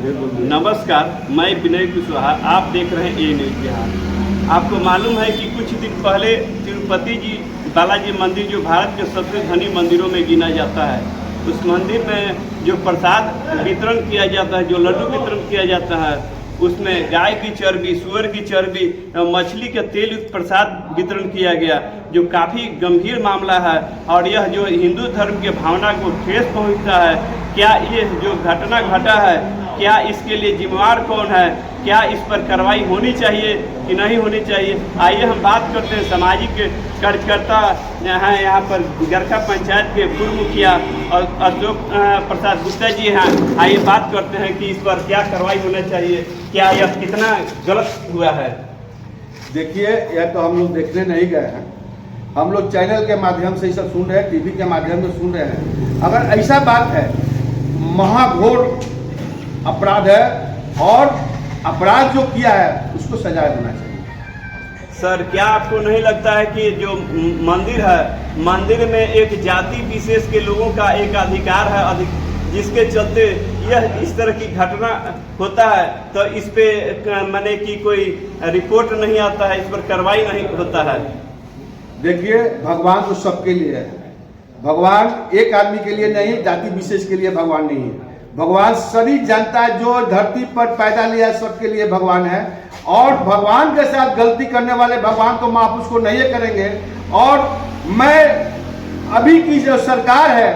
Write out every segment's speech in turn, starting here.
नमस्कार, मैं विनय कुशवाहा। आप देख रहे हैं ए न्यूज़ बिहार। आपको मालूम है कि कुछ दिन पहले तिरुपति जी बालाजी मंदिर, जो भारत के सबसे धनी मंदिरों में गिना जाता है, उस मंदिर में जो प्रसाद वितरण किया जाता है, जो लड्डू वितरण किया जाता है, उसमें गाय की चर्बी, सुअर की चर्बी, मछली के तेल युक्त प्रसाद वितरण किया गया, जो काफ़ी गंभीर मामला है और यह जो हिंदू धर्म के भावना को ठेस पहुंचता है। क्या ये जो घटना घटा है, क्या इसके लिए जिम्मेवार कौन है? क्या इस पर कार्रवाई होनी चाहिए कि नहीं होनी चाहिए? आइए हम बात करते हैं। सामाजिक कार्यकर्ता हैं यहाँ पर, गरखा पंचायत के पूर्व मुखिया और अशोक प्रसाद गुप्ता जी हैं। आइए बात करते हैं कि इस पर क्या कार्रवाई होना चाहिए, क्या यह कितना गलत हुआ है। देखिए, यह तो हम लोग देखने नहीं गए हैं, हम लोग चैनल के माध्यम से ये सब सुन रहे हैं, टीवी के माध्यम से सुन रहे हैं। अगर ऐसा बात है, महाघोर अपराध है और अपराध जो किया है उसको सजा होना चाहिए। सर, क्या आपको नहीं लगता है कि जो मंदिर है, मंदिर में एक जाति विशेष के लोगों का एक अधिकार है, जिसके चलते यह इस तरह की घटना होता है, तो इस पे माने कि कोई रिपोर्ट नहीं आता है, इस पर कार्रवाई नहीं होता है? देखिए, भगवान तो सबके लिए है। भगवान एक आदमी के लिए नहीं, जाति विशेष के लिए भगवान नहीं है। भगवान सभी जनता जो धरती पर पैदा लिया सबके लिए भगवान है। और भगवान के साथ गलती करने वाले भगवान तो माफ उसको नहीं करेंगे। और मैं अभी की जो सरकार है,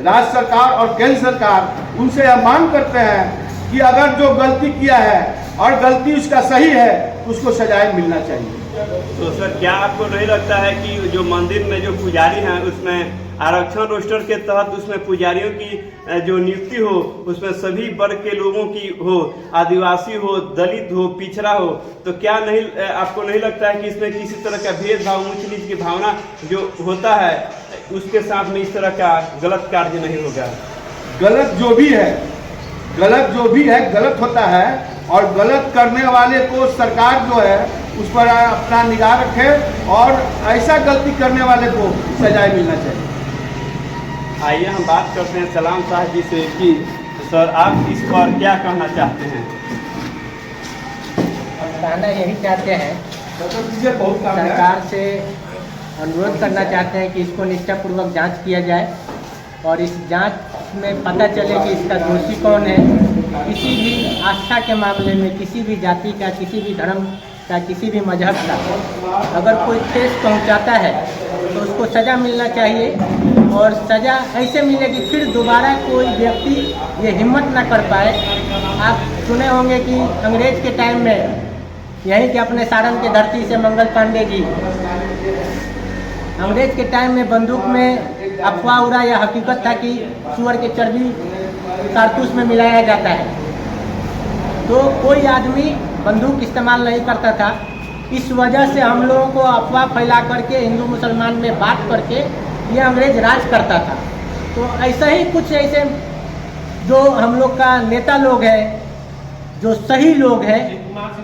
राज्य सरकार और केंद्र सरकार, उनसे यह मांग करते हैं कि अगर जो गलती किया है और गलती उसका सही है तो उसको सजाए मिलना चाहिए। तो सर, क्या आपको नहीं लगता है कि जो मंदिर में जो पुजारी हैं उसमें आरक्षण रोस्टर के तहत उसमें पुजारियों की जो नियुक्ति हो, उसमें सभी वर्ग के लोगों की हो, आदिवासी हो, दलित हो, पिछड़ा हो, तो क्या नहीं आपको नहीं लगता है कि इसमें किसी तरह का भेदभाव, ऊंच नीच की भावना जो होता है, उसके साथ में इस तरह का गलत कार्य नहीं होगा? गलत जो भी है, गलत होता है। और गलत करने वाले को सरकार जो है उस पर अपना निगाह रखे और ऐसा गलती करने वाले को सजाए मिलना चाहिए। आइए हम बात करते हैं सलाम साहब जी से कि सर, आप इस पर क्या कहना चाहते हैं? कहना यही चाहते हैं, सरकार से अनुरोध करना चाहते हैं कि इसको निष्ठापूर्वक जांच किया जाए और इस जांच में पता चले कि इसका दोषी कौन है। किसी भी आस्था के मामले में, किसी भी जाति का, किसी भी धर्म का, किसी भी मजहब का अगर कोई ठेस पहुंचाता है तो उसको सज़ा मिलना चाहिए। और सज़ा ऐसे मिले कि फिर दोबारा कोई व्यक्ति ये हिम्मत ना कर पाए। आप सुने होंगे कि अंग्रेज के टाइम में यहीं के अपने सारण के धरती से मंगल पांडे जी, अंग्रेज के टाइम में बंदूक में अफवाह उड़ा, या हकीकत था कि सुअर के चर्बी कारतूस में मिलाया जाता है, तो कोई आदमी बंदूक इस्तेमाल नहीं करता था। इस वजह से हम लोगों को अफवाह फैला करके हिंदू मुसलमान में बात करके ये अंग्रेज राज करता था। तो ऐसा ही कुछ ऐसे जो हम लोग का नेता लोग हैं, जो सही लोग हैं,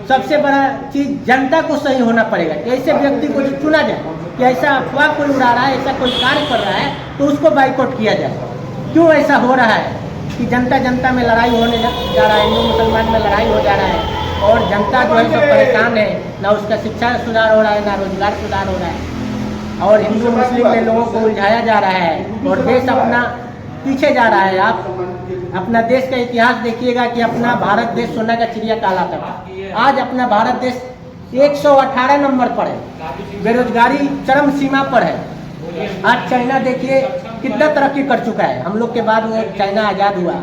सबसे बड़ा चीज़ जनता को सही होना पड़ेगा। ऐसे व्यक्ति को जो चुना जाए कि ऐसा अफवाह कोई उड़ा रहा है, ऐसा कोई कार्य कर रहा है, तो उसको बाइकआउट किया जाए। क्यों ऐसा हो रहा है कि जनता जनता में लड़ाई होने जा रहा है, हिंदू मुसलमान में लड़ाई हो जा रहा है और जनता जो है सब परेशान है, ना उसका शिक्षा सुधार हो रहा है, ना रोजगार सुधार हो रहा है, और हिंदू मुस्लिम में लोगों को उलझाया जा रहा है और देश अपना पीछे जा रहा है। आप अपना देश का इतिहास देखिएगा कि अपना भारत देश सोना का चिड़िया कहलाता था। आज अपना भारत देश 118 नंबर पर है, बेरोजगारी चरम सीमा पर है। आज चाइना देखिए कितना तरक्की कर चुका है, हम लोग के बाद वो चाइना आज़ाद हुआ,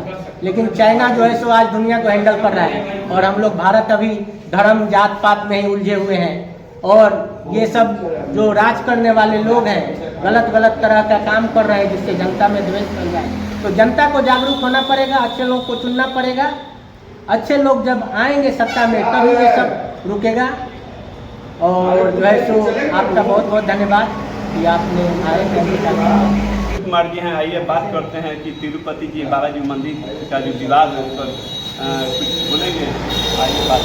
लेकिन चाइना जो है सो आज दुनिया को हैंडल कर रहा है और हम लोग भारत अभी धर्म जात पात में ही उलझे हुए हैं। और ये सब जो राज करने वाले लोग हैं गलत गलत तरह का काम कर रहे हैं, जिससे जनता में द्वेष फैल रहा है। तो जनता को जागरूक होना पड़ेगा, अच्छे लोग को चुनना पड़ेगा। अच्छे लोग जब आएंगे सत्ता में तभी ये सब रुकेगा। और जो है सो आपका बहुत बहुत धन्यवाद कि आपने आए। कुमार जी हैं, आइए बात करते हैं कि तिरुपति जी बालाजी मंदिर का जो विवाद है उस पर कुछ बोलेंगे? आइए बात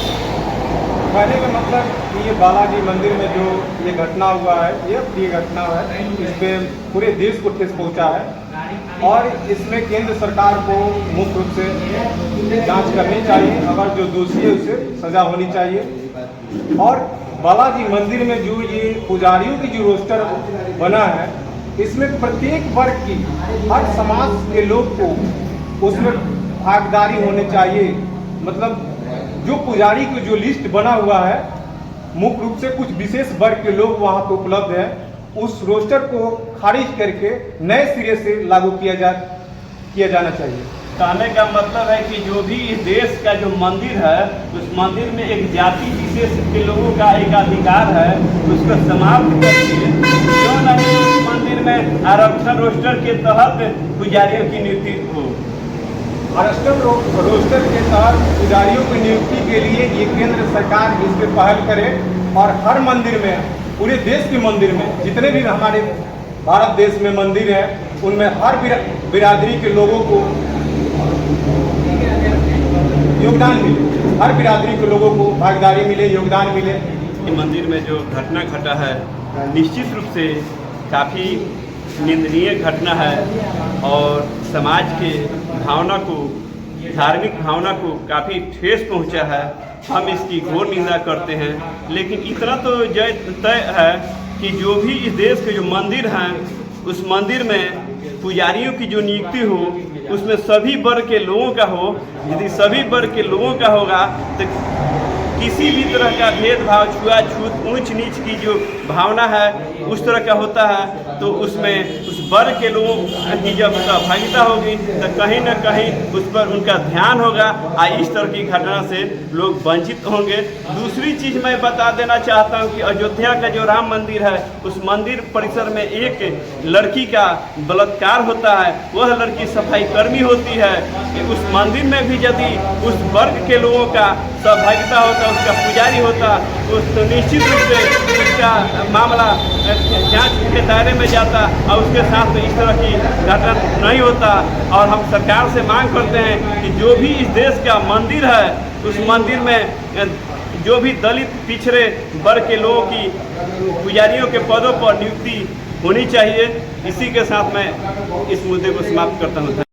कहने का मतलब कि ये बालाजी मंदिर में जो ये घटना हुआ है, ये घटना है, इस पर पूरे देश को ठेस पहुंचा है। और इसमें केंद्र सरकार को मुख्य रूप से जांच करनी चाहिए। अगर जो दोषी है उसे सजा होनी चाहिए। और बालाजी मंदिर में जो ये पुजारियों की जो रोस्टर बना है, इसमें प्रत्येक वर्ग की, हर समाज के लोग को उसमें भागीदारी होनी चाहिए। मतलब जो पुजारी की जो लिस्ट बना हुआ है, मुख्य रूप से कुछ विशेष वर्ग के लोग वहाँ पे उपलब्ध हैं, उस रोस्टर को खारिज करके नए सिरे से लागू किया जाना चाहिए। कहने का मतलब है कि जो भी इस देश का जो मंदिर है, उस मंदिर में एक जाति विशेष के लोगों का एक अधिकार है, उसको समाप्त करके क्यों नहीं उस मंदिर में आरक्षण रोस्टर के तहत पुजारियों की नियुक्ति हो। आरक्षण रोस्टर के तहत पुजारियों की नियुक्ति के लिए ये केंद्र सरकार इस पर पहल करे और हर मंदिर में, पूरे देश के मंदिर में, जितने भी हमारे भारत देश में मंदिर हैं, उनमें हर बिरादरी के लोगों को योगदान मिले, हर बिरादरी के लोगों को भागीदारी मिले, योगदान मिले। मंदिर में जो घटना घटा है, निश्चित रूप से काफ़ी निंदनीय घटना है और समाज के भावना को, धार्मिक भावना को काफ़ी ठेस पहुंचा है। हम इसकी घोर निंदा करते हैं। लेकिन इतना तो तय है कि जो भी इस देश के जो मंदिर हैं, उस मंदिर में पुजारियों की जो नियुक्ति हो, उसमें सभी वर्ग के लोगों का हो। यदि सभी वर्ग के लोगों का होगा तो किसी भी तरह का भेदभाव, छुआछूत, ऊंच नीच की जो भावना है उस तरह का होता है, तो उसमें उस वर्ग के लोगों की जब सहभागिता होगी तो कहीं न कहीं उस पर उनका ध्यान होगा और इस तरह की घटना से लोग वंचित होंगे। दूसरी चीज़ मैं बता देना चाहता हूं कि अयोध्या का जो राम मंदिर है, उस मंदिर परिसर में एक लड़की का बलात्कार होता है, वह लड़की सफाई कर्मी होती है। कि उस मंदिर में भी यदि उस वर्ग के लोगों का सहभागिता होता, उसका पुजारी होता, तो निश्चित रूप से उसका मामला जांच के दायरे में जाता और उसके साथ में इस तरह की घटना नहीं होता। और हम सरकार से मांग करते हैं कि जो भी इस देश का मंदिर है, उस मंदिर में जो भी दलित पिछड़े वर्ग के लोगों की पुजारियों के पदों पर नियुक्ति होनी चाहिए। इसी के साथ मैं इस मुद्दे को समाप्त करता हूँ।